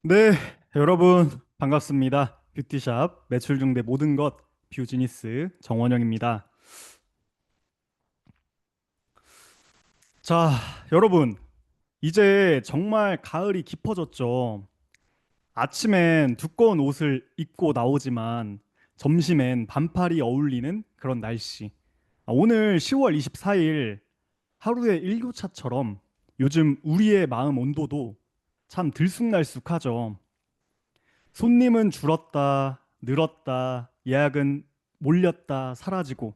네, 여러분 반갑습니다. 뷰티샵 매출 중대 모든 것 뷰지니스 정원영입니다. 자, 여러분 이제 정말 가을이 깊어졌죠. 아침엔 두꺼운 옷을 입고 나오지만 점심엔 반팔이 어울리는 그런 날씨. 오늘 10월 24일 하루의 일교차처럼 요즘 우리의 마음 온도도 참 들쑥날쑥하죠. 손님은 줄었다, 늘었다, 예약은 몰렸다, 사라지고,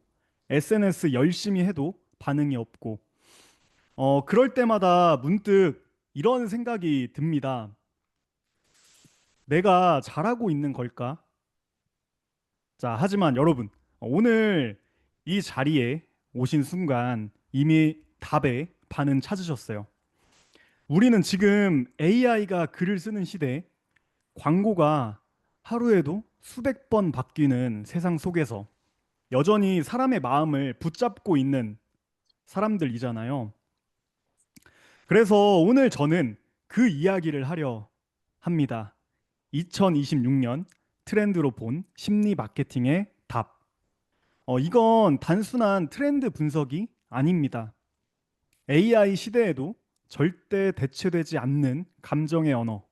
SNS 열심히 해도 반응이 없고, 그럴 때마다 문득 이런 생각이 듭니다. 내가 잘하고 있는 걸까? 자, 하지만 여러분, 오늘 이 자리에 오신 순간 이미 답의 반은 찾으셨어요. 우리는 지금 AI가 글을 쓰는 시대에 광고가 하루에도 수백 번 바뀌는 세상 속에서 여전히 사람의 마음을 붙잡고 있는 사람들이잖아요. 그래서 오늘 저는 그 이야기를 하려 합니다. 2026년 트렌드로 본 심리 마케팅의 답. 이건 단순한 트렌드 분석이 아닙니다. AI 시대에도 절대 대체되지 않는 감정의 언어,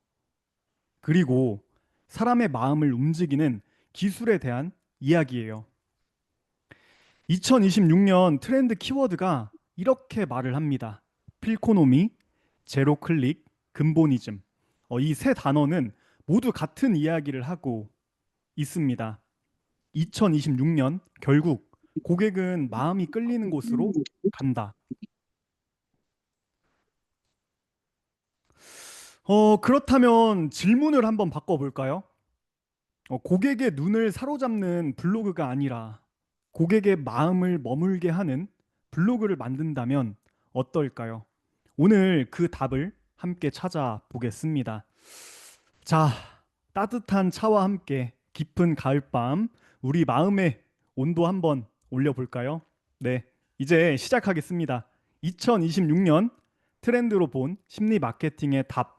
그리고 사람의 마음을 움직이는 기술에 대한 이야기예요. 2026년 트렌드 키워드가 이렇게 말을 합니다. 필코노미, 제로 클릭, 근본이즘. 이 세 단어는 모두 같은 이야기를 하고 있습니다. 2026년 결국 고객은 마음이 끌리는 곳으로 간다. 그렇다면 질문을 한번 바꿔볼까요? 고객의 눈을 사로잡는 블로그가 아니라 고객의 마음을 머물게 하는 블로그를 만든다면 어떨까요? 오늘 그 답을 함께 찾아보겠습니다. 자, 따뜻한 차와 함께 깊은 가을밤, 우리 마음의 온도 한번 올려볼까요? 네, 이제 시작하겠습니다. 2026년 트렌드로 본 심리 마케팅의 답.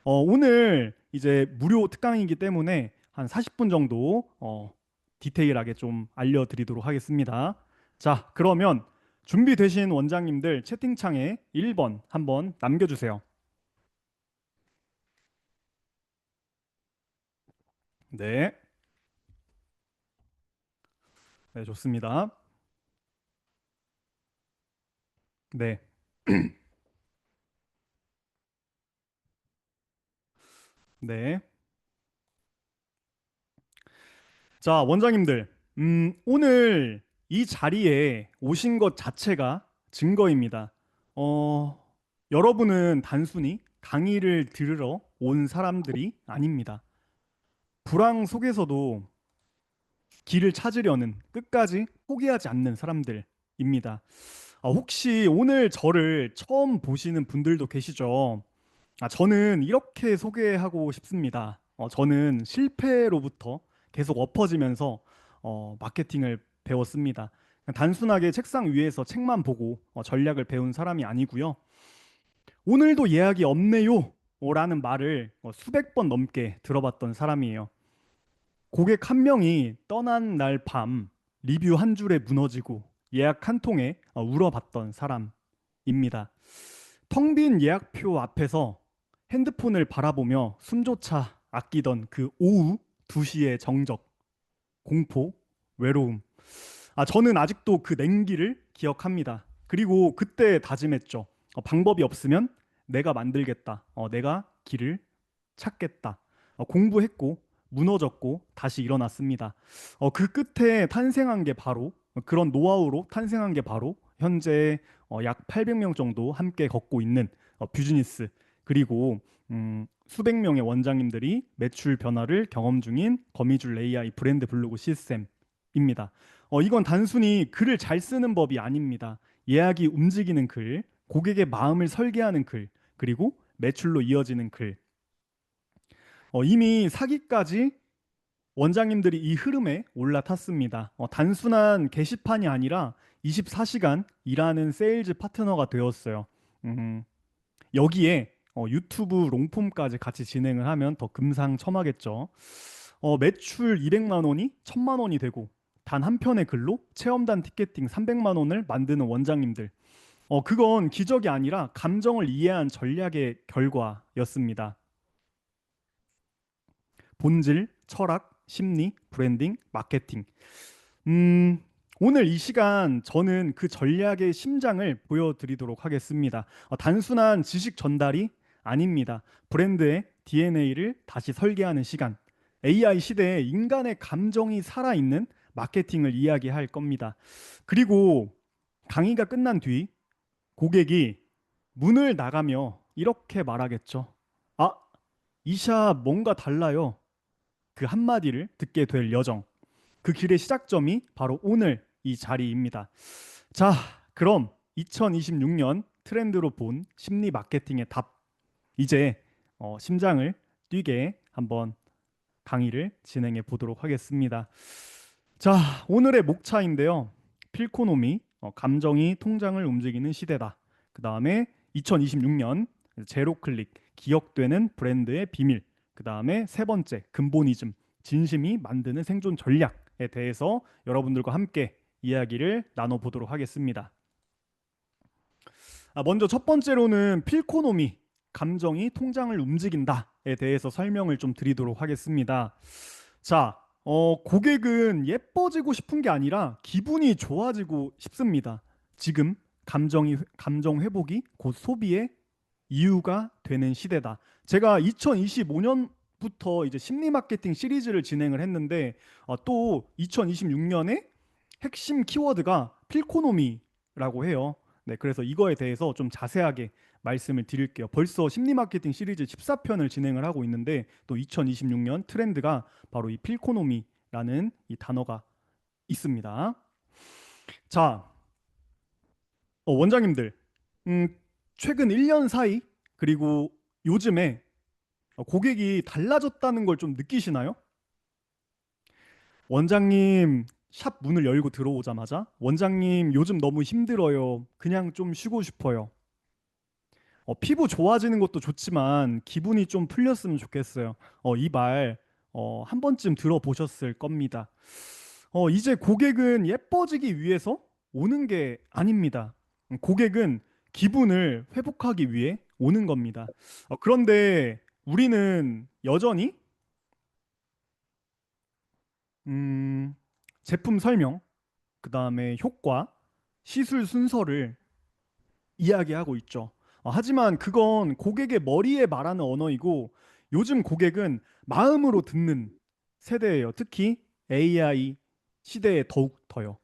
오늘 이제 무료 특강이기 때문에 한 40분 정도 디테일하게 좀 알려드리도록 하겠습니다. 자, 그러면 준비되신 원장님들 채팅창에 1번 한번 남겨주세요. 네, 네, 좋습니다. 네, 네. 자, 원장님들, 오늘 이 자리에 오신 것 자체가 증거입니다. 어, 여러분은 단순히 강의를 들으러 온 사람들이 아닙니다. 불황 속에서도 길을 찾으려는 끝까지 포기하지 않는 사람들입니다. 혹시 오늘 저를 처음 보시는 분들도 계시죠? 저는 이렇게 소개하고 싶습니다. 저는 실패로부터 계속 엎어지면서 마케팅을 배웠습니다. 단순하게 책상 위에서 책만 보고 전략을 배운 사람이 아니고요. 오늘도 예약이 없네요. 라는 말을 수백 번 넘게 들어봤던 사람이에요. 고객 한 명이 떠난 날 밤 리뷰 한 줄에 무너지고 예약 한 통에 울어봤던 사람입니다. 텅 빈 예약표 앞에서 핸드폰을 바라보며 숨조차 아끼던 그 오후 2시의 정적, 공포, 외로움. 저는 아직도 그 냉기를 기억합니다. 그리고 그때 다짐했죠. 방법이 없으면 내가 만들겠다. 내가 길을 찾겠다. 공부했고 무너졌고 다시 일어났습니다. 그 끝에 탄생한 게 바로 그런 노하우로 탄생한 게 바로 현재 약 800명 정도 함께 걷고 있는 뷰지니스, 그리고 수백 명의 원장님들이 매출 변화를 경험 중인 거미줄 AI 브랜드 블로그 시스템입니다. 이건 단순히 글을 잘 쓰는 법이 아닙니다. 예약이 움직이는 글, 고객의 마음을 설계하는 글, 그리고 매출로 이어지는 글. 이미 사기까지 원장님들이 이 흐름에 올라탔습니다. 단순한 게시판이 아니라 24시간 일하는 세일즈 파트너가 되었어요. 여기에 유튜브 롱폼까지 같이 진행을 하면 더 금상첨화겠죠. 매출 200만 원이 1000만 원이 되고 단 한 편의 글로 체험단 티켓팅 300만 원을 만드는 원장님들. 그건 기적이 아니라 감정을 이해한 전략의 결과였습니다. 본질, 철학, 심리, 브랜딩, 마케팅. 음, 오늘 이 시간 저는 그 전략의 심장을 보여드리도록 하겠습니다. 단순한 지식 전달이 아닙니다. 브랜드의 DNA를 다시 설계하는 시간. AI 시대에 인간의 감정이 살아있는 마케팅을 이야기할 겁니다. 그리고 강의가 끝난 뒤 고객이 문을 나가며 이렇게 말하겠죠. 아, 이샵 뭔가 달라요. 그 한마디를 듣게 될 여정. 그 길의 시작점이 바로 오늘 이 자리입니다. 자, 그럼 2026년 트렌드로 본 심리 마케팅의 답. 이제 심장을 뛰게 한번 강의를 진행해 보도록 하겠습니다. 자, 오늘의 목차인데요. 필코노미, 감정이 통장을 움직이는 시대다. 그 다음에 2026년 제로 클릭, 기억되는 브랜드의 비밀. 그 다음에 세 번째, 근본이즘, 진심이 만드는 생존 전략에 대해서 여러분들과 함께 이야기를 나눠보도록 하겠습니다. 먼저 첫 번째로는 필코노미, 감정이 통장을 움직인다에 대해서 설명을 좀 드리도록 하겠습니다. 자, 고객은 예뻐지고 싶은 게 아니라 기분이 좋아지고 싶습니다. 지금 감정 회복이 곧 소비의 이유가 되는 시대다. 제가 2025년부터 이제 심리 마케팅 시리즈를 진행을 했는데 또 2026년에 핵심 키워드가 필코노미라고 해요. 네, 그래서 이거에 대해서 좀 자세하게 말씀을 드릴게요. 벌써 심리 마케팅 시리즈 14편을 진행을 하고 있는데 또 2026년 트렌드가 바로 이 필코노미라는 이 단어가 있습니다. 자, 원장님들, 최근 1년 사이 그리고 요즘에 고객이 달라졌다는 걸 좀 느끼시나요? 원장님, 샵 문을 열고 들어오자마자 원장님 요즘 너무 힘들어요. 그냥 좀 쉬고 싶어요. 피부 좋아지는 것도 좋지만 기분이 좀 풀렸으면 좋겠어요. 이 말 한 번쯤 들어보셨을 겁니다. 이제 고객은 예뻐지기 위해서 오는 게 아닙니다. 고객은 기분을 회복하기 위해 오는 겁니다. 그런데 우리는 여전히 음, 제품 설명, 그 다음에 효과, 시술 순서를 이야기하고 있죠. 하지만 그건 고객의 머리에 말하는 언어이고 요즘 고객은 마음으로 듣는 세대예요. 특히 AI 시대에 더욱 더요.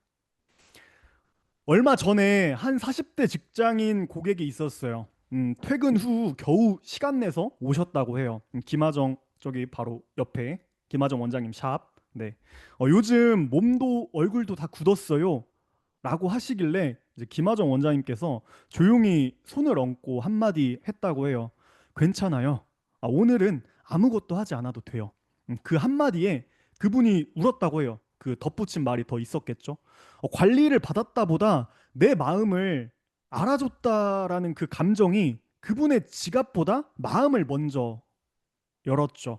얼마 전에 한 40대 직장인 고객이 있었어요. 퇴근 후 겨우 시간 내서 오셨다고 해요. 김하정 저기 바로 옆에 김하정 원장님 샵. 네. 요즘 몸도 얼굴도 다 굳었어요. 라고 하시길래 이제 김하정 원장님께서 조용히 손을 얹고 한마디 했다고 해요. 괜찮아요. 오늘은 아무것도 하지 않아도 돼요. 그 한마디에 그분이 울었다고 해요. 그 덧붙인 말이 더 있었겠죠. 관리를 받았다보다 내 마음을 알아줬다라는 그 감정이 그분의 지갑보다 마음을 먼저 열었죠.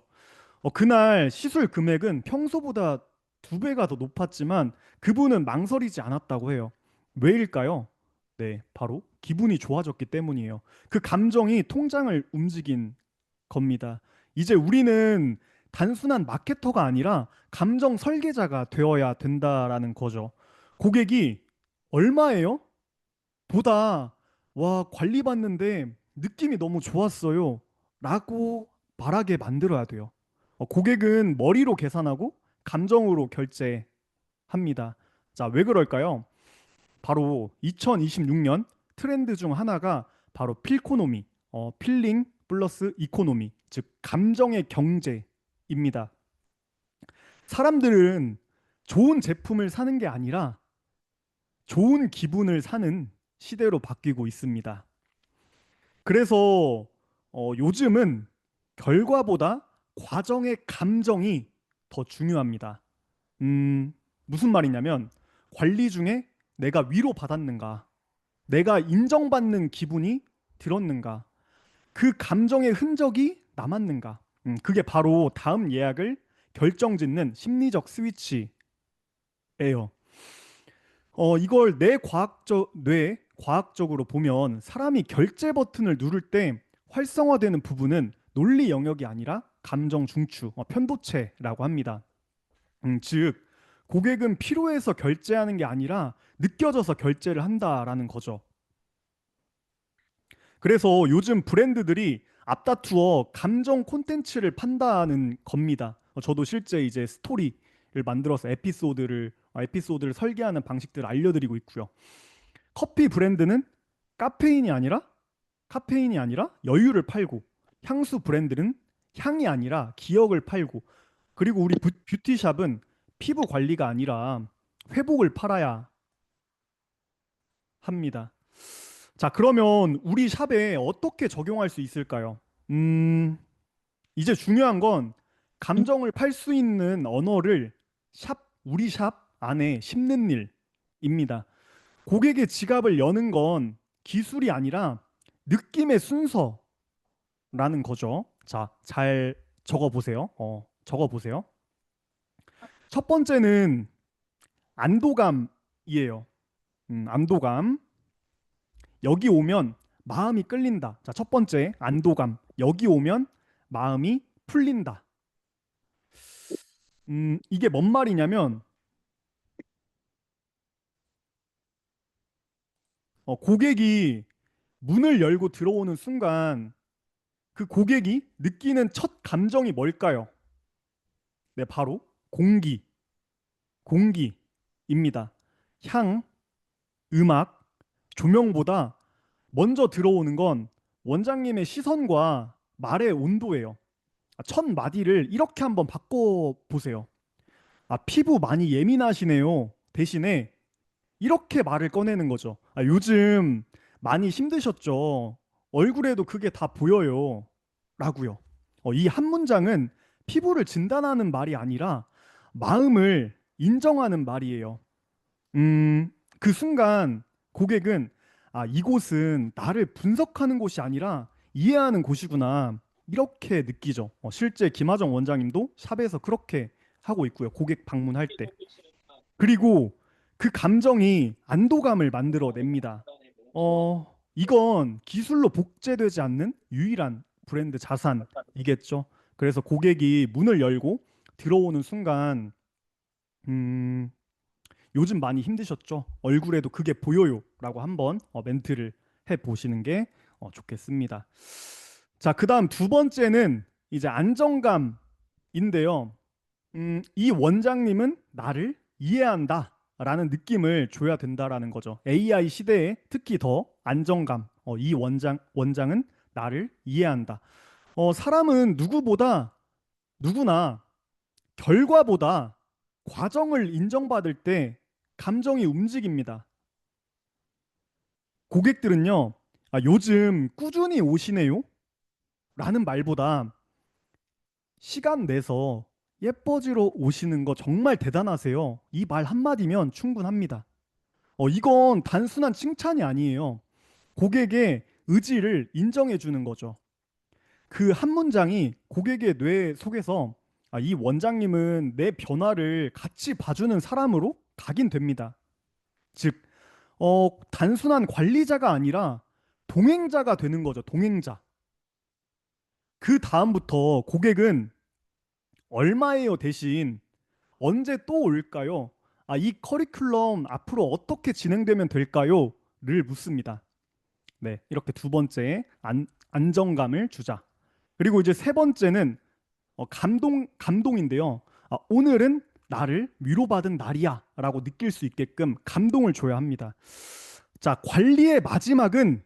그날 시술 금액은 평소보다 2배가 더 높았지만 그분은 망설이지 않았다고 해요. 왜일까요? 네, 바로 기분이 좋아졌기 때문이에요. 그 감정이 통장을 움직인 겁니다. 이제 우리는 단순한 마케터가 아니라 감정 설계자가 되어야 된다라는 거죠. 고객이 얼마예요? 보다 와 관리받는데 느낌이 너무 좋았어요. 라고 말하게 만들어야 돼요. 고객은 머리로 계산하고 감정으로 결제합니다. 자, 왜 그럴까요? 바로 2026년 트렌드 중 하나가 바로 필코노미, 필링 플러스 이코노미, 즉 감정의 경제입니다. 사람들은 좋은 제품을 사는 게 아니라 좋은 기분을 사는 시대로 바뀌고 있습니다. 그래서 요즘은 결과보다 과정의 감정이 더 중요합니다. 무슨 말이냐면 관리 중에 내가 위로받았는가, 내가 인정받는 기분이 들었는가, 그 감정의 흔적이 남았는가? 그게 바로 다음 예약을 결정짓는 심리적 스위치예요. 이걸 뇌 과학적으로 보면 사람이 결제 버튼을 누를 때 활성화되는 부분은 논리 영역이 아니라 감정 중추, 편도체라고 합니다. 즉 고객은 필요해서 결제하는 게 아니라 느껴져서 결제를 한다라는 거죠. 그래서 요즘 브랜드들이 앞다투어 감정 콘텐츠를 판다는 겁니다. 저도 실제 이제 스토리를 만들어서 에피소드를 설계하는 방식들을 알려드리고 있고요. 커피 브랜드는 카페인이 아니라 카페인이 아니라 여유를 팔고, 향수 브랜드는 향이 아니라 기억을 팔고, 그리고 우리 뷰티샵은 피부 관리가 아니라 회복을 팔아야 합니다. 자, 그러면 우리 샵에 어떻게 적용할 수 있을까요? 음, 이제 중요한 건 감정을 팔 수 있는 언어를 우리 샵 안에 심는 일입니다. 고객의 지갑을 여는 건 기술이 아니라 느낌의 순서라는 거죠. 자, 잘 적어 보세요. 적어 보세요. 첫 번째는 안도감이에요. 안도감. 여기 오면 마음이 끌린다. 자, 첫 번째, 안도감. 여기 오면 마음이 풀린다. 이게 뭔 말이냐면, 고객이 문을 열고 들어오는 순간 그 고객이 느끼는 첫 감정이 뭘까요? 네, 바로 공기입니다. 향, 음악, 조명보다 먼저 들어오는 건 원장님의 시선과 말의 온도예요. 첫 마디를 이렇게 한번 바꿔 보세요. 피부 많이 예민하시네요. 대신에 이렇게 말을 꺼내는 거죠. 요즘 많이 힘드셨죠? 얼굴에도 그게 다 보여요. 라고요. 이 한 문장은 피부를 진단하는 말이 아니라 마음을 인정하는 말이에요. 그 순간 고객은 이곳은 나를 분석하는 곳이 아니라 이해하는 곳이구나. 이렇게 느끼죠. 실제 김하정 원장님도 샵에서 그렇게 하고 있고요. 고객 방문할 때. 그리고 그 감정이 안도감을 만들어냅니다. 이건 기술로 복제되지 않는 유일한 브랜드 자산이겠죠. 그래서 고객이 문을 열고 들어오는 순간, 음, 요즘 많이 힘드셨죠? 얼굴에도 그게 보여요라고 한번 멘트를 해 보시는 게 좋겠습니다. 자, 그다음 두 번째는 이제 안정감인데요. 이 원장님은 나를 이해한다라는 느낌을 줘야 된다라는 거죠. AI 시대에 특히 더 안정감. 이 원장은 나를 이해한다. 사람은 누구나 결과보다 과정을 인정받을 때 감정이 움직입니다. 고객들은요, 요즘 꾸준히 오시네요? 라는 말보다 시간 내서 예뻐지러 오시는 거 정말 대단하세요. 이 말 한마디면 충분합니다. 이건 단순한 칭찬이 아니에요. 고객의 의지를 인정해 주는 거죠. 그 한 문장이 고객의 뇌 속에서 이 원장님은 내 변화를 같이 봐주는 사람으로 각인됩니다. 즉, 단순한 관리자가 아니라 동행자가 되는 거죠. 동행자. 그 다음부터 고객은 얼마예요 대신 언제 또 올까요? 이 커리큘럼 앞으로 어떻게 진행되면 될까요? 를 묻습니다. 네, 이렇게 두 번째 안정감을 주자. 그리고 이제 세 번째는 감동인데요. 오늘은 나를 위로받은 날이야라고 느낄 수 있게끔 감동을 줘야 합니다. 자, 관리의 마지막은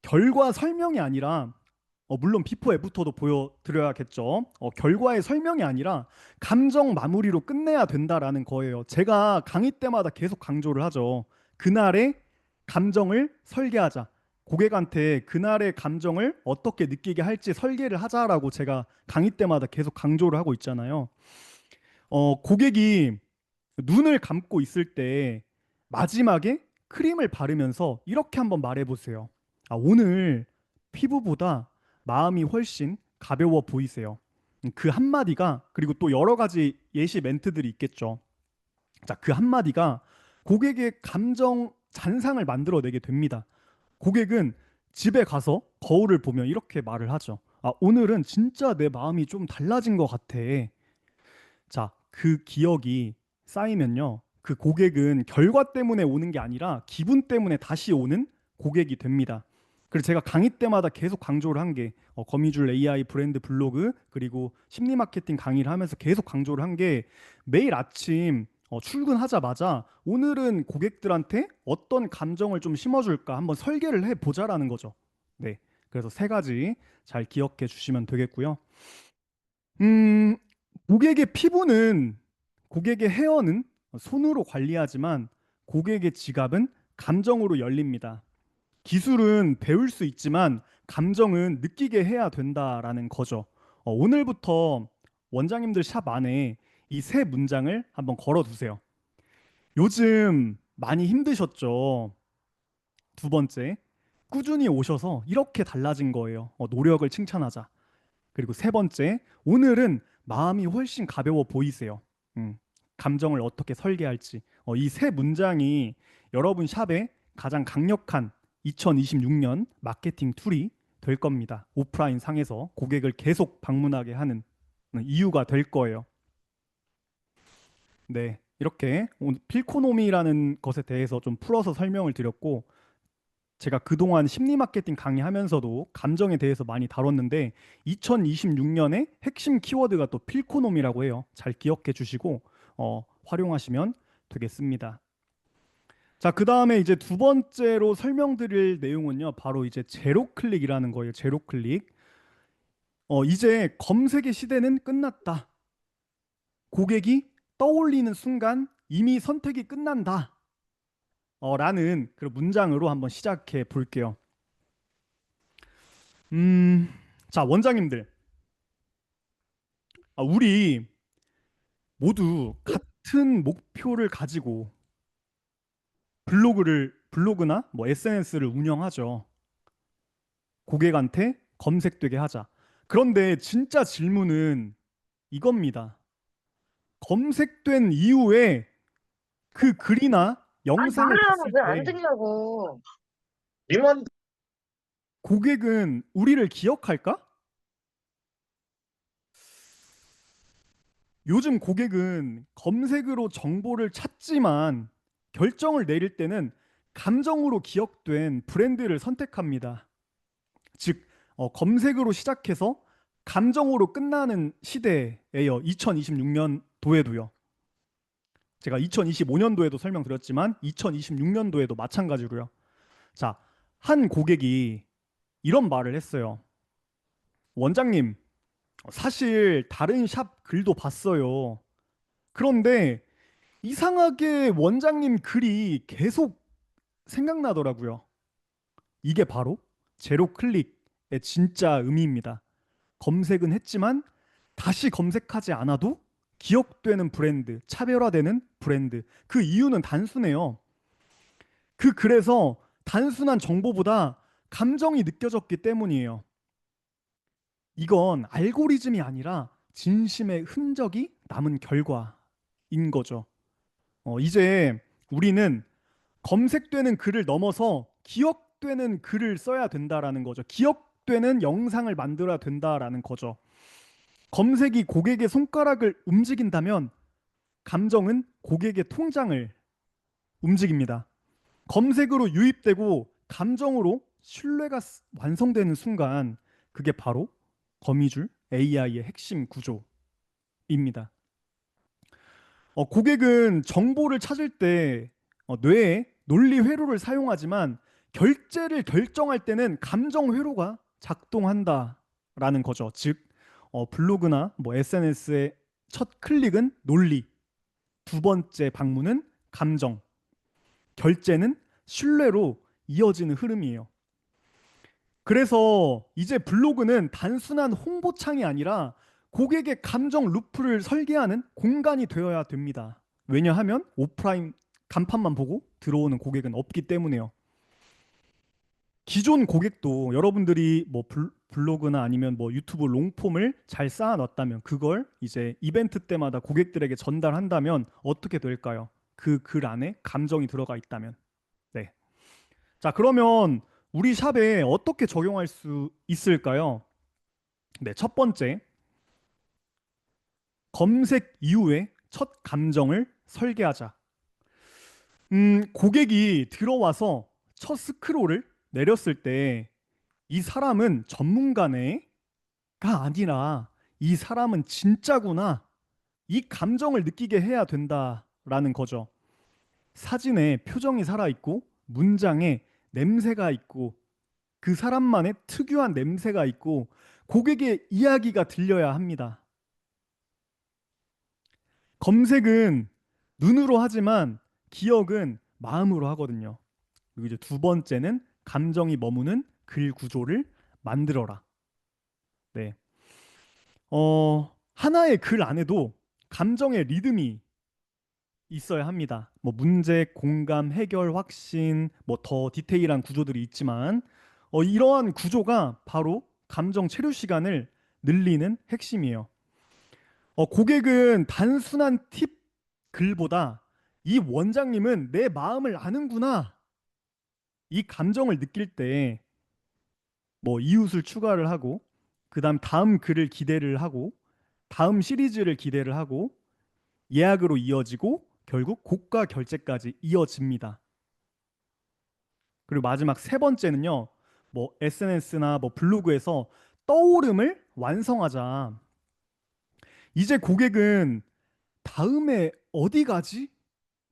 결과 설명이 아니라 물론 비포 애프터도 보여드려야겠죠. 결과의 설명이 아니라 감정 마무리로 끝내야 된다라는 거예요. 제가 강의 때마다 계속 강조를 하죠. 그날의 감정을 설계하자. 고객한테 그날의 감정을 어떻게 느끼게 할지 설계를 하자라고 제가 강의 때마다 계속 강조를 하고 있잖아요. 고객이 눈을 감고 있을 때 마지막에 크림을 바르면서 이렇게 한번 말해 보세요. 오늘 피부보다 마음이 훨씬 가벼워 보이세요. 그 한마디가, 그리고 또 여러 가지 예시 멘트들이 있겠죠. 자, 그 한마디가 고객의 감정 잔상을 만들어내게 됩니다. 고객은 집에 가서 거울을 보며 이렇게 말을 하죠. 아, 오늘은 진짜 내 마음이 좀 달라진 것 같아. 자, 그 기억이 쌓이면요. 그 고객은 결과 때문에 오는 게 아니라 기분 때문에 다시 오는 고객이 됩니다. 그래서 제가 강의 때마다 계속 강조를 한 게 거미줄 AI 브랜드 블로그 그리고 심리 마케팅 강의를 하면서 계속 강조를 한 게 매일 아침 출근하자마자 오늘은 고객들한테 어떤 감정을 좀 심어줄까 한번 설계를 해 보자라는 거죠. 네. 그래서 세 가지 잘 기억해 주시면 되겠고요. 음, 고객의 피부는, 고객의 헤어는 손으로 관리하지만 고객의 지갑은 감정으로 열립니다. 기술은 배울 수 있지만 감정은 느끼게 해야 된다라는 거죠. 오늘부터 원장님들 샵 안에 이 세 문장을 한번 걸어두세요. 요즘 많이 힘드셨죠? 두 번째, 꾸준히 오셔서 이렇게 달라진 거예요. 노력을 칭찬하자. 그리고 세 번째, 오늘은 마음이 훨씬 가벼워 보이세요. 감정을 어떻게 설계할지. 이 세 문장이 여러분 샵에 가장 강력한 2026년 마케팅 툴이 될 겁니다. 오프라인 상에서 고객을 계속 방문하게 하는 이유가 될 거예요. 네, 이렇게 오늘 필코노미라는 것에 대해서 좀 풀어서 설명을 드렸고, 제가 그동안 심리 마케팅 강의하면서도 감정에 대해서 많이 다뤘는데 2026년에 핵심 키워드가 또 필코놈이라고 해요. 잘 기억해 주시고 활용하시면 되겠습니다. 자, 그 다음에 이제 두 번째로 설명드릴 내용은요. 바로 이제 제로 클릭이라는 거예요. 제로 클릭. 이제 검색의 시대는 끝났다. 고객이 떠올리는 순간 이미 선택이 끝난다. 라는 그런 문장으로 한번 시작해 볼게요. 음, 자, 원장님들. 우리 모두 같은 목표를 가지고 블로그나 뭐 SNS를 운영하죠. 고객한테 검색되게 하자. 그런데 진짜 질문은 이겁니다. 검색된 이후에 그 글이나 아니, 영상을 말을 봤을 왜 안 때 듣냐고. 님은 고객은 우리를 기억할까? 요즘 고객은 검색으로 정보를 찾지만 결정을 내릴 때는 감정으로 기억된 브랜드를 선택합니다. 즉, 검색으로 시작해서 감정으로 끝나는 시대예요. 2026년도에도요. 제가 2025년도에도 설명드렸지만 2026년도에도 마찬가지로요. 자, 한 고객이 이런 말을 했어요. 원장님, 사실 다른 샵 글도 봤어요. 그런데 이상하게 원장님 글이 계속 생각나더라고요. 이게 바로 제로 클릭의 진짜 의미입니다. 검색은 했지만 다시 검색하지 않아도 기억되는 브랜드, 차별화되는 브랜드. 그 이유는 단순해요. 그 글에서 단순한 정보보다 감정이 느껴졌기 때문이에요. 이건 알고리즘이 아니라 진심의 흔적이 남은 결과인 거죠. 이제 우리는 검색되는 글을 넘어서 기억되는 글을 써야 된다라는 거죠. 기억되는 영상을 만들어야 된다라는 거죠. 검색이 고객의 손가락을 움직인다면 감정은 고객의 통장을 움직입니다. 검색으로 유입되고 감정으로 신뢰가 완성되는 순간 그게 바로 거미줄 AI의 핵심 구조입니다. 고객은 정보를 찾을 때 뇌의 논리 회로를 사용하지만 결제를 결정할 때는 감정 회로가 작동한다라는 거죠. 즉, 블로그나 뭐 SNS의 첫 클릭은 논리, 두 번째 방문은 감정, 결제는 신뢰로 이어지는 흐름이에요. 그래서 이제 블로그는 단순한 홍보창이 아니라 고객의 감정 루프를 설계하는 공간이 되어야 됩니다. 왜냐하면 오프라인 간판만 보고 들어오는 고객은 없기 때문에요. 2026년도에는 2026년도에도 마찬가지로요. 자, 그 다음에 이제 세 번째로 설명드릴 내용은요. 바로 이제 제로 클릭이라는 거예요. 제로 클릭. 이제 블로그는 단순한 홍보창이 아니라 고객의 감정 루프를 설계하는 공간이 되어야 됩니다. 왜냐하면 오프라인 간판만 보고 들어오는 고객은 없기 때문에요. 기존 고객도 여러분들이 뭐 블로그나 아니면 뭐 유튜브 롱폼을 잘 쌓아놨다면 그걸 이제 이벤트 때마다 고객들에게 전달한다면 어떻게 될까요? 그 글 안에 감정이 들어가 있다면. 네. 자, 그러면 우리 샵에 어떻게 적용할 수 있을까요? 네, 첫 번째, 검색 이후에 첫 감정을 설계하자. 고객이 들어와서 첫 스크롤을 내렸을 때 이 사람은 전문가네가 아니라 이 사람은 진짜구나. 이 감정을 느끼게 해야 된다라는 거죠. 사진에 표정이 살아있고 문장에 냄새가 있고 그 사람만의 특유한 냄새가 있고 고객의 이야기가 들려야 합니다. 검색은 눈으로 하지만 기억은 마음으로 하거든요. 그리고 이제 두 번째는 감정이 머무는 글 구조를 만들어라. 네. 하나의 글 안에도 감정의 리듬이 있어야 합니다. 뭐 문제, 공감, 해결, 확신, 뭐 더 디테일한 구조들이 있지만 이러한 구조가 바로 감정 체류 시간을 늘리는 핵심이에요. 고객은 단순한 팁 글보다 이 원장님은 내 마음을 아는구나. 이 감정을 느낄 때 뭐 이웃을 추가를 하고 그다음 다음 글을 기대를 하고 다음 시리즈를 기대를 하고 예약으로 이어지고 결국 고가 결제까지 이어집니다. 그리고 마지막 세 번째는요. 뭐 SNS나 뭐 블로그에서 떠오름을 완성하자. 이제 고객은 다음에 어디 가지?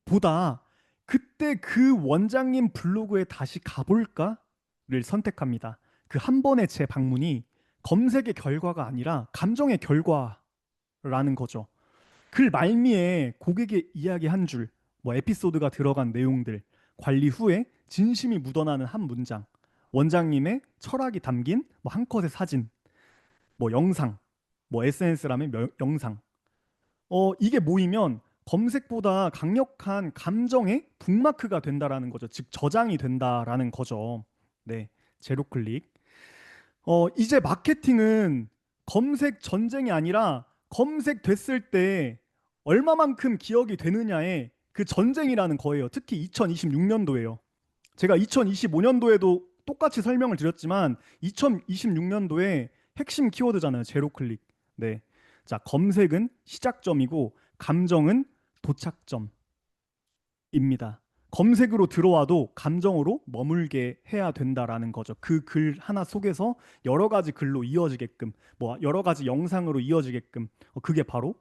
보다 그때 그 원장님 블로그에 다시 가볼까를 선택합니다. 그 한 번의 제 방문이 검색의 결과가 아니라 감정의 결과라는 거죠. 글 말미에 고객의 이야기 한 줄, 뭐 에피소드가 들어간 내용들, 관리 후에 진심이 묻어나는 한 문장, 원장님의 철학이 담긴 뭐 한 컷의 사진, 뭐 영상, 뭐 SNS라면 영상. 이게 모이면 검색보다 강력한 감정의 북마크가 된다라는 거죠. 즉 저장이 된다라는 거죠. 네, 제로 클릭. 이제 마케팅은 검색 전쟁이 아니라 검색됐을 때 얼마만큼 기억이 되느냐의 그 전쟁이라는 거예요. 특히 2026년도에요. 제가 2025년도에도 똑같이 설명을 드렸지만 2026년도에 핵심 키워드잖아요. 제로 클릭. 네. 자, 검색은 시작점이고 감정은 도착점입니다. 검색으로 들어와도 감정으로 머물게 해야 된다라는 거죠. 그 글 하나 속에서 여러 가지 글로 이어지게끔, 뭐 여러 가지 영상으로 이어지게끔, 그게 바로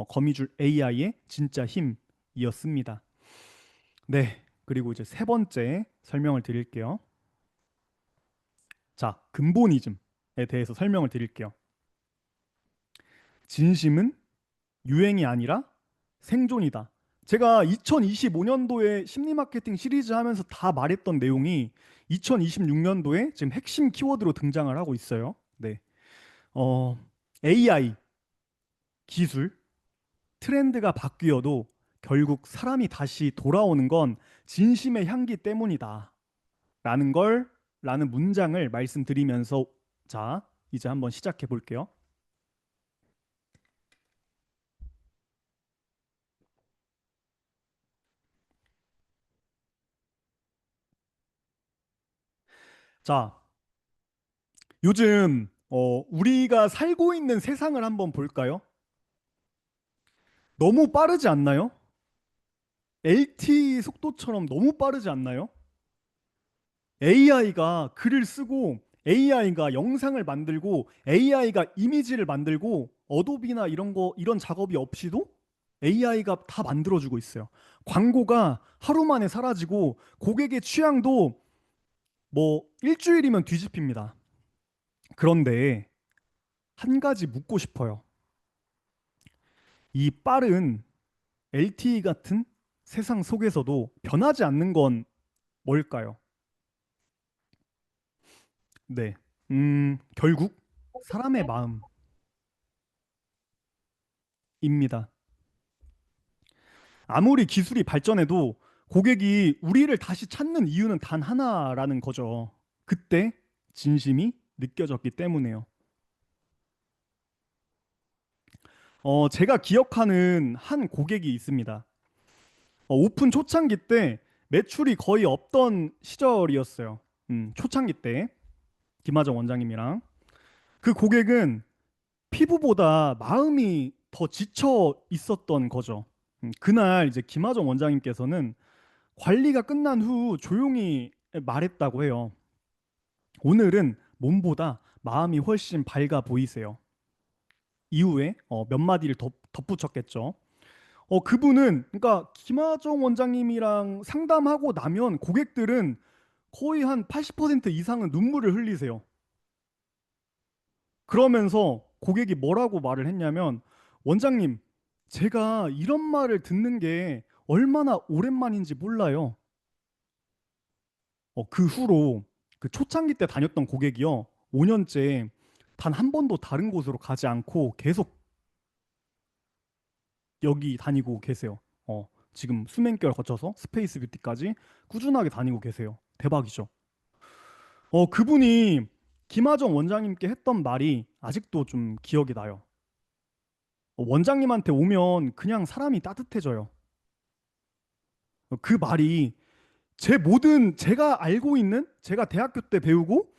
거미줄 AI의 진짜 힘이었습니다. 네. 그리고 이제 세 번째 설명을 드릴게요. 자, 근본이즘에 대해서 설명을 드릴게요. 진심은 유행이 아니라 생존이다. 제가 2025년도에 심리 마케팅 시리즈 하면서 다 말했던 내용이 2026년도에 지금 핵심 키워드로 등장을 하고 있어요. 네. 어, AI 기술 트렌드가 바뀌어도 결국 사람이 다시 돌아오는 건 진심의 향기 때문이다. 라는 문장을 말씀드리면서 자, 이제 한번 시작해 볼게요. 자, 요즘 우리가 살고 있는 세상을 한번 볼까요? 너무 빠르지 않나요? LTE 속도처럼 너무 빠르지 않나요? AI가 글을 쓰고 AI가 영상을 만들고 AI가 이미지를 만들고 어도비나 이런 작업이 없이도 AI가 다 만들어주고 있어요. 광고가 하루 만에 사라지고 고객의 취향도 뭐 일주일이면 뒤집힙니다. 그런데 한 가지 묻고 싶어요. 이 빠른 LTE 같은 세상 속에서도 변하지 않는 건 뭘까요? 네. 결국 사람의 마음입니다. 아무리 기술이 발전해도 고객이 우리를 다시 찾는 이유는 단 하나라는 거죠. 그때 진심이 느껴졌기 때문에요. 제가 기억하는 한 고객이 있습니다. 오픈 초창기 때 매출이 거의 없던 시절이었어요. 초창기 때 김하정 원장님이랑 그 고객은 피부보다 마음이 더 지쳐 있었던 거죠. 그날 이제 김하정 원장님께서는 관리가 끝난 후 조용히 말했다고 해요. 오늘은 몸보다 마음이 훨씬 밝아 보이세요. 이후에 몇 마디를 덧붙였겠죠. 그분은 그러니까 김하정 원장님이랑 상담하고 나면 고객들은 거의 한 80% 이상은 눈물을 흘리세요. 그러면서 고객이 뭐라고 말을 했냐면 원장님, 제가 이런 말을 듣는 게 얼마나 오랜만인지 몰라요. 그 후로 그 초창기 때 다녔던 고객이요. 5년째 단 한 번도 다른 곳으로 가지 않고 계속 여기 다니고 계세요. 지금 수면 개월 거쳐서 스페이스 뷰티까지 꾸준하게 다니고 계세요. 대박이죠. 그분이 김하정 원장님께 했던 말이 아직도 좀 기억이 나요. 원장님한테 오면 그냥 사람이 따뜻해져요. 그 말이 제 모든 제가 알고 있는 제가 대학교 때 배우고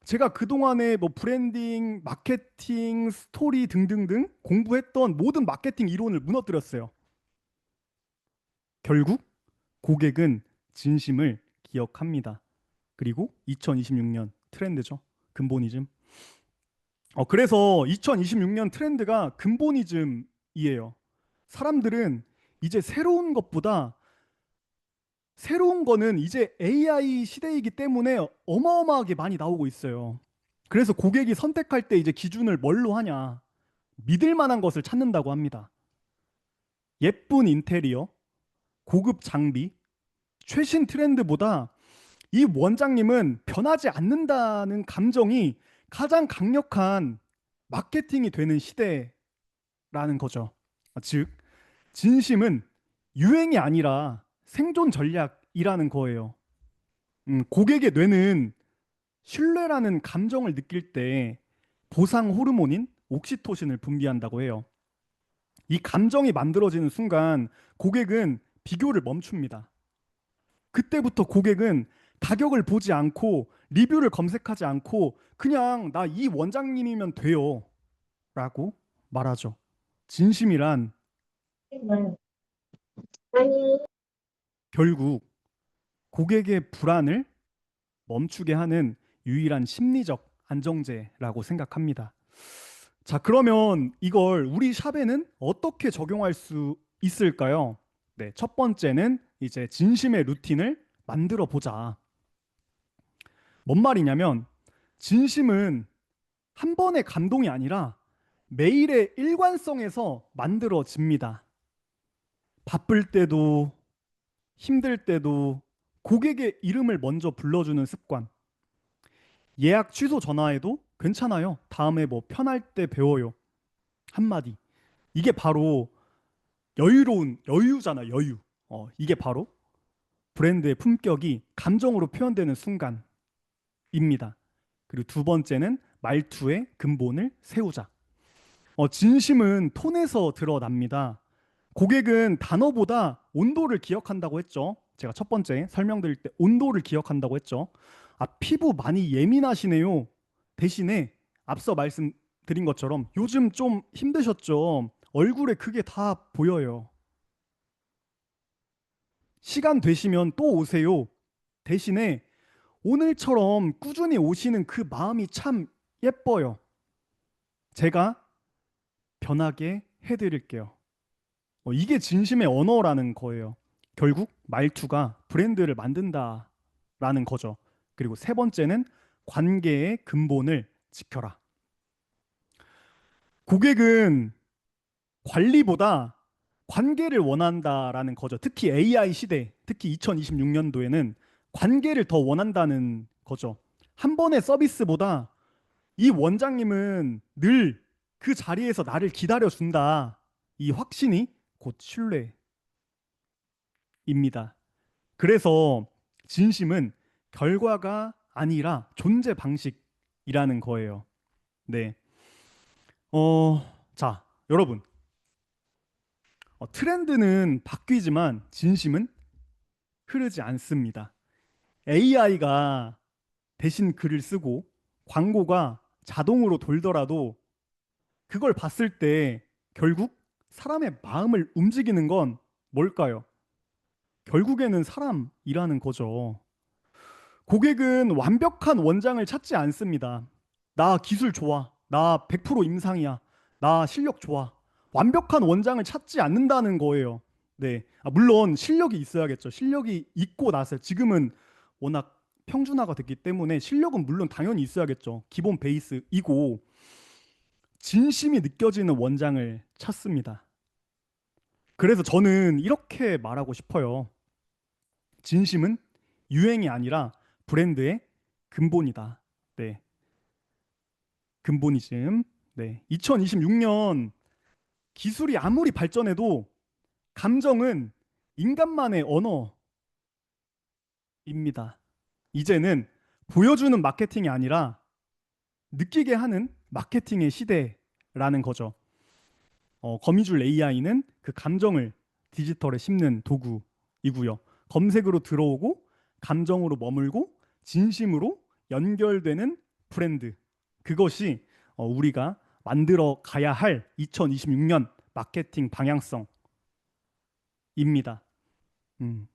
제가 그동안에 뭐 브랜딩, 마케팅, 스토리 등등등 공부했던 모든 마케팅 이론을 무너뜨렸어요. 결국 고객은 진심을 기억합니다. 그리고 2026년 트렌드죠. 근본이즘. 그래서 2026년 트렌드가 근본이즘이에요. 사람들은 이제 새로운 것보다 새로운 거는 이제 AI 시대이기 때문에 어마어마하게 많이 나오고 있어요. 그래서 고객이 선택할 때 이제 기준을 뭘로 하냐? 믿을 만한 것을 찾는다고 합니다. 예쁜 인테리어, 고급 장비, 최신 트렌드보다 이 원장님은 변하지 않는다는 감정이 가장 강력한 마케팅이 되는 시대라는 거죠. 즉, 진심은 유행이 아니라 생존 전략이라는 거예요. 고객의 뇌는 신뢰라는 감정을 느낄 때 보상 호르몬인 옥시토신을 분비한다고 해요. 이 감정이 만들어지는 순간 고객은 비교를 멈춥니다. 그때부터 고객은 가격을 보지 않고 리뷰를 검색하지 않고 그냥 나 이 원장님이면 돼요 라고 말하죠. 진심이란 결국 고객의 불안을 멈추게 하는 유일한 심리적 안정제라고 생각합니다. 자, 그러면 이걸 우리 샵에는 어떻게 적용할 수 있을까요? 네, 첫 번째는 이제 진심의 루틴을 만들어 보자. 뭔 말이냐면 진심은 한 번의 감동이 아니라 매일의 일관성에서 만들어집니다. 바쁠 때도 힘들 때도 고객의 이름을 먼저 불러주는 습관. 예약 취소 전화해도 괜찮아요. 다음에 뭐 편할 때 배워요. 한마디. 이게 바로 여유로운 여유잖아, 여유. 이게 바로 브랜드의 품격이 감정으로 표현되는 순간입니다. 그리고 두 번째는 말투의 근본을 세우자. 진심은 톤에서 드러납니다. 고객은 단어보다 온도를 기억한다고 했죠. 제가 첫 번째 설명드릴 때 온도를 기억한다고 했죠. 피부 많이 예민하시네요. 대신에 앞서 말씀드린 것처럼 요즘 좀 힘드셨죠. 얼굴에 그게 다 보여요. 시간 되시면 또 오세요. 대신에 오늘처럼 꾸준히 오시는 그 마음이 참 예뻐요. 제가 변하게 해드릴게요. 이게 진심의 언어라는 거예요. 결국 말투가 브랜드를 만든다라는 거죠. 그리고 세 번째는 관계의 근본을 지켜라. 고객은 관리보다 관계를 원한다라는 거죠. 특히 AI 시대, 특히 2026년도에는 관계를 더 원한다는 거죠. 한 번의 서비스보다 이 원장님은 늘 그 자리에서 나를 기다려준다. 이 확신이 곧 신뢰입니다. 그래서 진심은 결과가 아니라 존재 방식이라는 거예요. 네. 자, 여러분. 트렌드는 바뀌지만 진심은 흐르지 않습니다. AI가 대신 글을 쓰고 광고가 자동으로 돌더라도 그걸 봤을 때 결국 사람의 마음을 움직이는 건 뭘까요? 결국에는 사람이라는 거죠. 고객은 완벽한 원장을 찾지 않습니다. 나 기술 좋아. 나 100% 임상이야. 나 실력 좋아. 완벽한 원장을 찾지 않는다는 거예요. 네. 물론 실력이 있어야겠죠. 실력이 있고 나서 지금은 워낙 평준화가 됐기 때문에 실력은 물론 당연히 있어야겠죠. 기본 베이스이고 진심이 느껴지는 원장을 찾습니다. 그래서 저는 이렇게 말하고 싶어요. 진심은 유행이 아니라 브랜드의 근본이다. 네. 근본이즘. 네. 2026년 기술이 아무리 발전해도 감정은 인간만의 언어입니다. 이제는 보여주는 마케팅이 아니라 느끼게 하는 마케팅의 시대라는 거죠. 거미줄 AI는 그 감정을 디지털에 심는 도구이고요. 검색으로 들어오고 감정으로 머물고 진심으로 연결되는 브랜드. 그것이 우리가 만들어 가야 할 2026년 마케팅 방향성입니다. 음,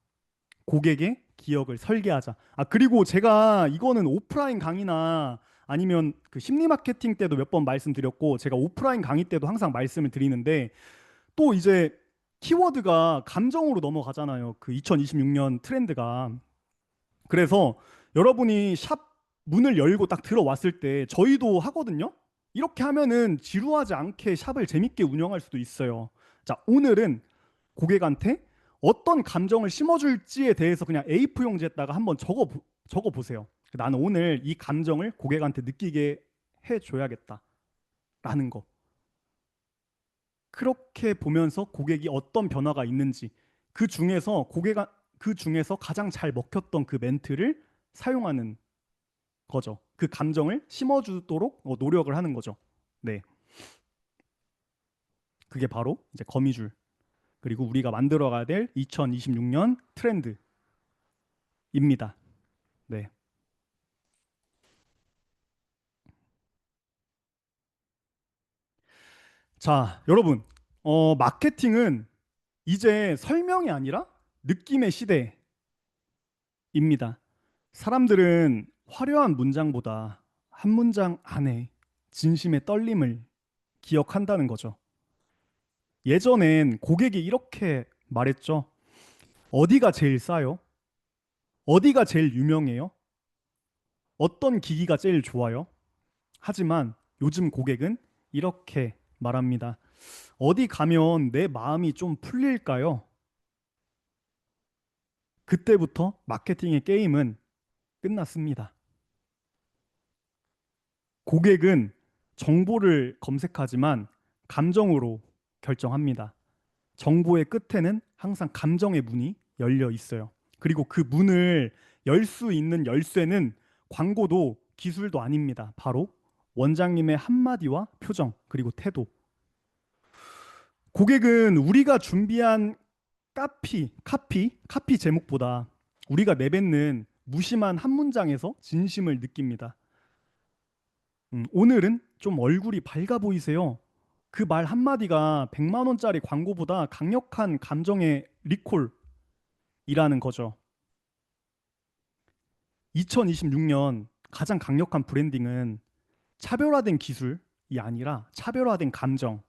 고객의 기억을 설계하자. 그리고 제가 이거는 오프라인 강의나 아니면 그 심리 마케팅 때도 몇 번 말씀드렸고 제가 오프라인 강의 때도 항상 말씀을 드리는데 또 이제 키워드가 감정으로 넘어가잖아요. 그 2026년 트렌드가. 그래서 여러분이 샵 문을 열고 딱 들어왔을 때 저희도 하거든요. 이렇게 하면은 지루하지 않게 샵을 재밌게 운영할 수도 있어요. 자, 오늘은 고객한테 어떤 감정을 심어줄지에 대해서 그냥 A4 용지에다가 한번 적어 보세요. 나는 오늘 이 감정을 고객한테 느끼게 해줘야겠다라는 거. 그렇게 보면서 고객이 어떤 변화가 있는지 그 중에서 가장 잘 먹혔던 그 멘트를 사용하는 거죠. 그 감정을 심어주도록 노력을 하는 거죠. 네, 그게 바로 이제 거미줄 그리고 우리가 만들어가야 될 2026년 트렌드입니다. 네, 자 여러분, 마케팅은 이제 설명이 아니라 느낌의 시대입니다. 사람들은 화려한 문장보다 한 문장 안에 진심의 떨림을 기억한다는 거죠. 예전엔 고객이 이렇게 말했죠. 어디가 제일 싸요? 어디가 제일 유명해요? 어떤 기기가 제일 좋아요? 하지만 요즘 고객은 이렇게 말합니다. 어디 가면 내 마음이 좀 풀릴까요? 그때부터 마케팅의 게임은 끝났습니다. 고객은 정보를 검색하지만 감정으로 결정합니다. 정보의 끝에는 항상 감정의 문이 열려 있어요. 그리고 그 문을 열 수 있는 열쇠는 광고도 기술도 아닙니다. 바로 원장님의 한마디와 표정, 그리고 태도. 고객은 우리가 준비한 카피 제목보다 우리가 내뱉는 무심한 한 문장에서 진심을 느낍니다. 오늘은 좀 얼굴이 밝아 보이세요. 그 말 한마디가 100만 원짜리 광고보다 강력한 감정의 리콜이라는 거죠. 2026년 가장 강력한 브랜딩은 차별화된 기술이 아니라 차별화된 감정입니다.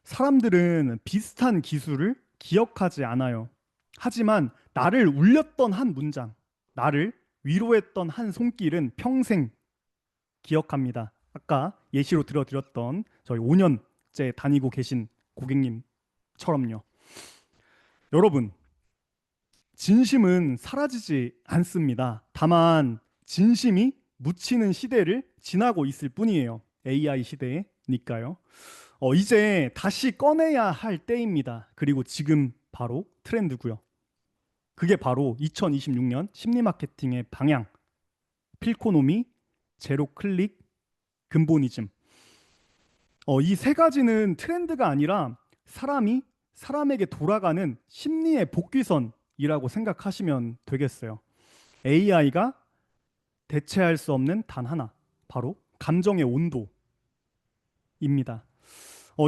사람들은 비슷한 기술을 기억하지 않아요. 하지만 나를 울렸던 한 문장, 나를 위로했던 한 손길은 평생 기억합니다. 아까 예시로 들어드렸던 저희 5년째 다니고 계신 고객님처럼요. 여러분, 진심은 사라지지 않습니다. 다만 진심이 묻히는 시대를 지나고 있을 뿐이에요. AI 시대니까요. 이제 다시 꺼내야 할 때입니다. 그리고 지금 바로 트렌드고요. 그게 바로 2026년 심리 마케팅의 방향, 필코노미, 제로 클릭, 근본이즘. 이 세 가지는 트렌드가 아니라 사람이 사람에게 돌아가는 심리의 복귀선이라고 생각하시면 되겠어요. AI가 대체할 수 없는 단 하나, 바로 감정의 온도입니다.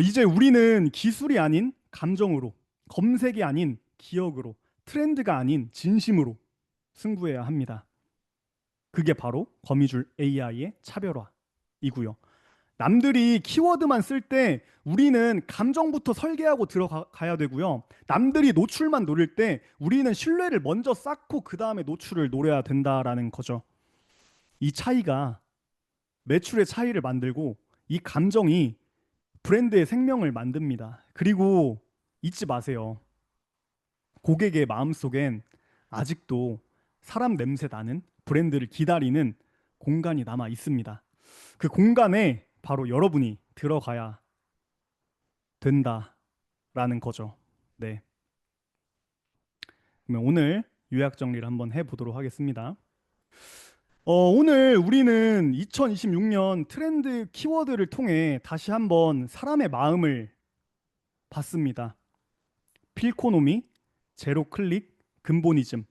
이제 우리는 기술이 아닌 감정으로, 검색이 아닌 기억으로, 트렌드가 아닌 진심으로 승부해야 합니다. 그게 바로 거미줄 AI의 차별화이고요. 남들이 키워드만 쓸 때 우리는 감정부터 설계하고 들어가야 되고요. 남들이 노출만 노릴 때 우리는 신뢰를 먼저 쌓고 그 다음에 노출을 노려야 된다라는 거죠. 이 차이가 매출의 차이를 만들고 이 감정이 브랜드의 생명을 만듭니다. 그리고 잊지 마세요. 고객의 마음속엔 아직도 사람 냄새 나는 브랜드를 기다리는 공간이 남아 있습니다. 그 공간에 바로 여러분이 들어가야 된다라는 거죠. 네. 그러면 오늘 요약 정리를 한번 해보도록 하겠습니다. 오늘 우리는 2026년 트렌드 키워드를 통해 다시 한번 사람의 마음을 봤습니다. 필코노미, 제로 클릭, 근본이즘.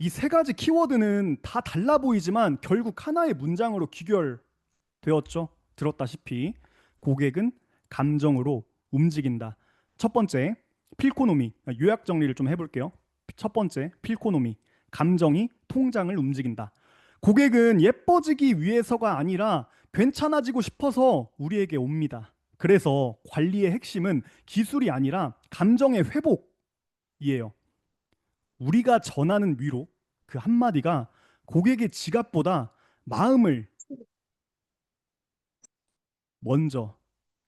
이 세 가지 키워드는 다 달라 보이지만 결국 하나의 문장으로 귀결되었죠. 들었다시피 고객은 감정으로 움직인다. 첫 번째, 필코노미. 요약 정리를 좀 해볼게요. 첫 번째, 필코노미. 감정이 통장을 움직인다. 고객은 예뻐지기 위해서가 아니라 괜찮아지고 싶어서 우리에게 옵니다. 그래서 관리의 핵심은 기술이 아니라 감정의 회복이에요. 우리가 전하는 위로 그 한마디가 고객의 지갑보다 마음을 먼저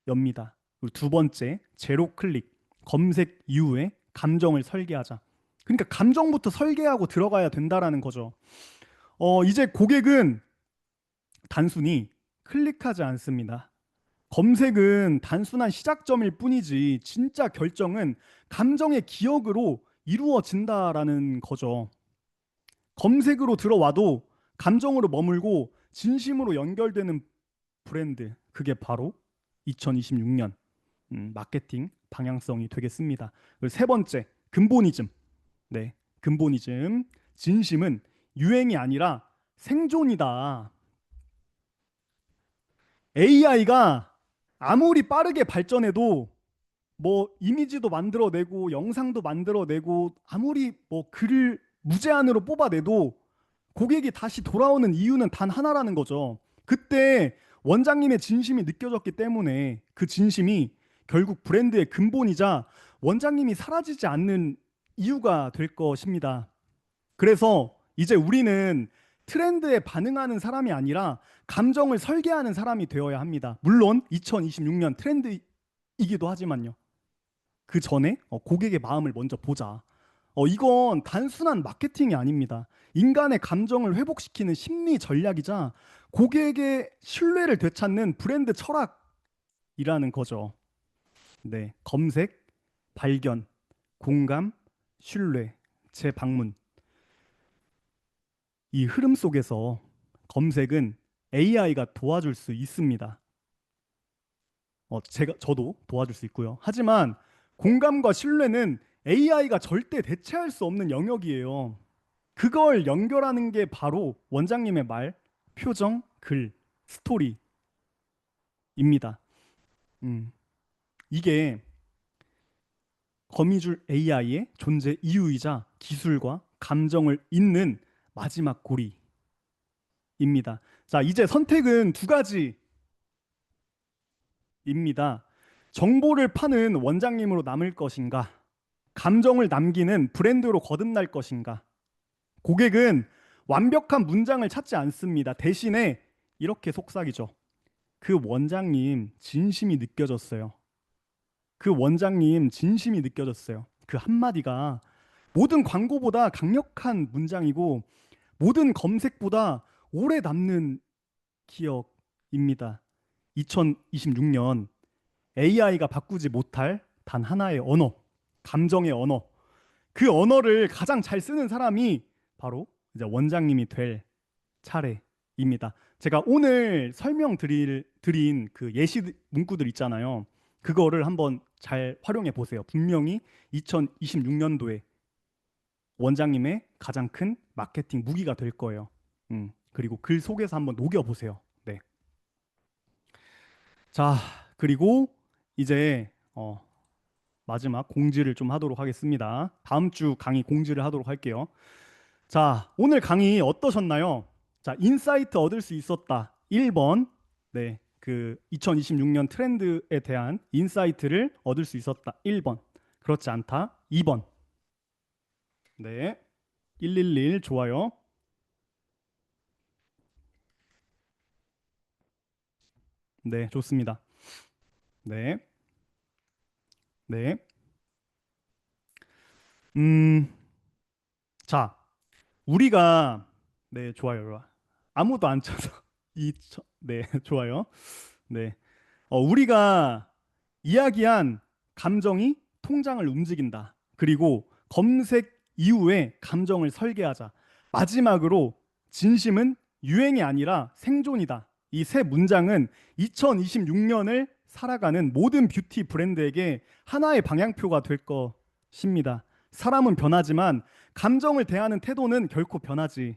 엽니다. 그리고 두 번째, 제로 클릭. 검색 이후에 감정을 설계하자. 그러니까 감정부터 설계하고 들어가야 된다라는 거죠. 이제 고객은 단순히 클릭하지 않습니다. 검색은 단순한 시작점일 뿐이지 진짜 결정은 감정의 기억으로 이루어진다라는 거죠. 검색으로 들어와도 감정으로 머물고 진심으로 연결되는 브랜드, 그게 바로 2026년 마케팅 방향성이 되겠습니다. 그리고 세 번째, 근본이즘. 네, 근본이즘. 진심은 유행이 아니라 생존이다. AI가 아무리 빠르게 발전해도 뭐 이미지도 만들어내고 영상도 만들어내고 아무리 뭐 글을 무제한으로 뽑아내도 고객이 다시 돌아오는 이유는 단 하나라는 거죠. 그때 원장님의 진심이 느껴졌기 때문에 그 진심이 결국 브랜드의 근본이자 원장님이 사라지지 않는 이유가 될 것입니다. 그래서 이제 우리는 트렌드에 반응하는 사람이 아니라 감정을 설계하는 사람이 되어야 합니다. 물론 2026년 트렌드이기도 하지만요. 그 전에 고객의 마음을 먼저 보자. 이건 단순한 마케팅이 아닙니다. 인간의 감정을 회복시키는 심리 전략이자 고객의 신뢰를 되찾는 브랜드 철학이라는 거죠. 네, 검색, 발견, 공감, 신뢰, 재방문. 이 흐름 속에서 검색은 AI가 도와줄 수 있습니다. 저도 도와줄 수 있고요. 하지만 공감과 신뢰는 AI가 절대 대체할 수 없는 영역이에요. 그걸 연결하는 게 바로 원장님의 말, 표정, 글, 스토리입니다. 음, 이게 거미줄 AI의 존재 이유이자 기술과 감정을 잇는 마지막 고리입니다. 자, 이제 선택은 두 가지입니다. 정보를 파는 원장님으로 남을 것인가? 감정을 남기는 브랜드로 거듭날 것인가? 고객은 완벽한 문장을 찾지 않습니다. 대신에 이렇게 속삭이죠. 그 원장님 진심이 느껴졌어요. 그 원장님 진심이 느껴졌어요. 그 한마디가 모든 광고보다 강력한 문장이고 모든 검색보다 오래 남는 기억입니다. 2026년 AI가 바꾸지 못할 단 하나의 언어, 감정의 언어. 그 언어를 가장 잘 쓰는 사람이 바로 이제 원장님이 될 차례입니다. 제가 오늘 드린 그 예시 문구들 있잖아요. 그거를 한번 잘 활용해 보세요. 분명히 2026년도에 원장님의 가장 큰 마케팅 무기가 될 거예요. 그리고 글 속에서 한번 녹여 보세요. 네. 자, 그리고 이제 마지막 공지를 좀 하도록 하겠습니다. 다음 주 강의 공지를 하도록 할게요. 자, 오늘 강의 어떠셨나요? 자, 인사이트 얻을 수 있었다. 1번. 네. 그 2026년 트렌드에 대한 인사이트를 얻을 수 있었다. 1번. 그렇지 않다. 2번. 네. 111 좋아요. 네, 좋습니다. 네. 네. 음, 자, 우리가 네, 좋아요. 아무도 안 쳐서 네, 좋아요. 네. 우리가 이야기한 감정이 통장을 움직인다. 그리고 검색 이후에 감정을 설계하자. 마지막으로 진심은 유행이 아니라 생존이다. 이 세 문장은 2026년을 살아가는 모든 뷰티 브랜드에게 하나의 방향표가 될 것입니다. 사람은 변하지만 감정을 대하는 태도는 결코 변하지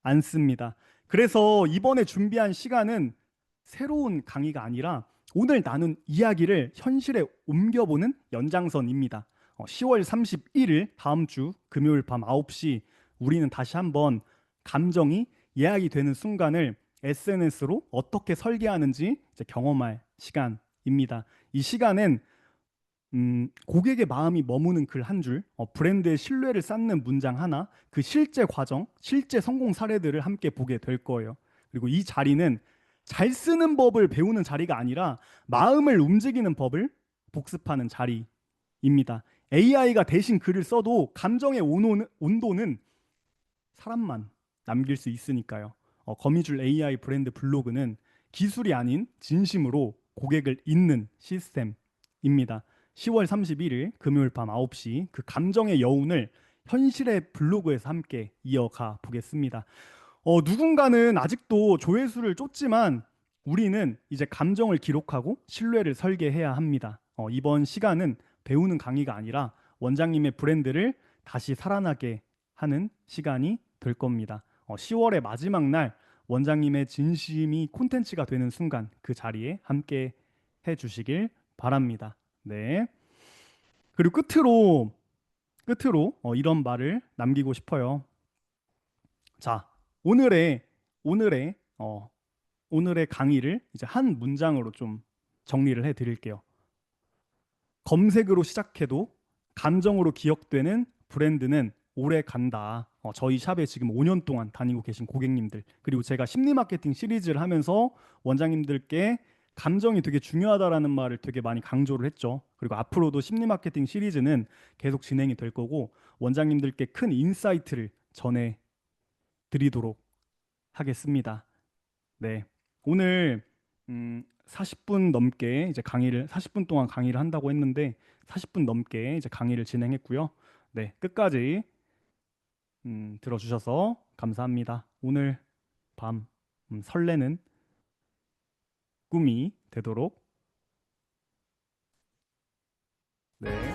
않습니다. 그래서 이번에 준비한 시간은 새로운 강의가 아니라 오늘 나눈 이야기를 현실에 옮겨보는 연장선입니다. 10월 31일 다음 주 금요일 밤 9시 우리는 다시 한번 감정이 예약이 되는 순간을 SNS로 어떻게 설계하는지 이제 경험할 시간입니다. 이 시간엔 고객의 마음이 머무는 글 한 줄, 브랜드의 신뢰를 쌓는 문장 하나, 그 실제 과정, 실제 성공 사례들을 함께 보게 될 거예요. 그리고 이 자리는 잘 쓰는 법을 배우는 자리가 아니라 마음을 움직이는 법을 복습하는 자리입니다. AI가 대신 글을 써도 감정의 온도는 사람만 남길 수 있으니까요. 거미줄 AI 브랜드 블로그는 기술이 아닌 진심으로 고객을 잇는 시스템입니다. 10월 31일 금요일 밤 9시 그 감정의 여운을 현실의 블로그에서 함께 이어가 보겠습니다. 누군가는 아직도 조회수를 쫓지만 우리는 이제 감정을 기록하고 신뢰를 설계해야 합니다. 이번 시간은 배우는 강의가 아니라 원장님의 브랜드를 다시 살아나게 하는 시간이 될 겁니다. 10월의 마지막 날 원장님의 진심이 콘텐츠가 되는 순간 그 자리에 함께 해주시길 바랍니다. 네. 그리고 끝으로 이런 말을 남기고 싶어요. 자, 오늘의 오늘의 오늘의 강의를 이제 한 문장으로 좀 정리를 해드릴게요. 검색으로 시작해도 감정으로 기억되는 브랜드는 오래 간다. 저희 샵에 지금 5년 동안 다니고 계신 고객님들, 그리고 제가 심리 마케팅 시리즈를 하면서 원장님들께 감정이 되게 중요하다라는 말을 되게 많이 강조를 했죠. 그리고 앞으로도 심리 마케팅 시리즈는 계속 진행이 될 거고 원장님들께 큰 인사이트를 전해 드리도록 하겠습니다. 네. 오늘 40분 넘게 이제 40분 동안 강의를 한다고 했는데 40분 넘게 이제 강의를 진행했고요. 네, 끝까지 들어주셔서 감사합니다. 오늘 밤 설레는 꿈이 되도록 네.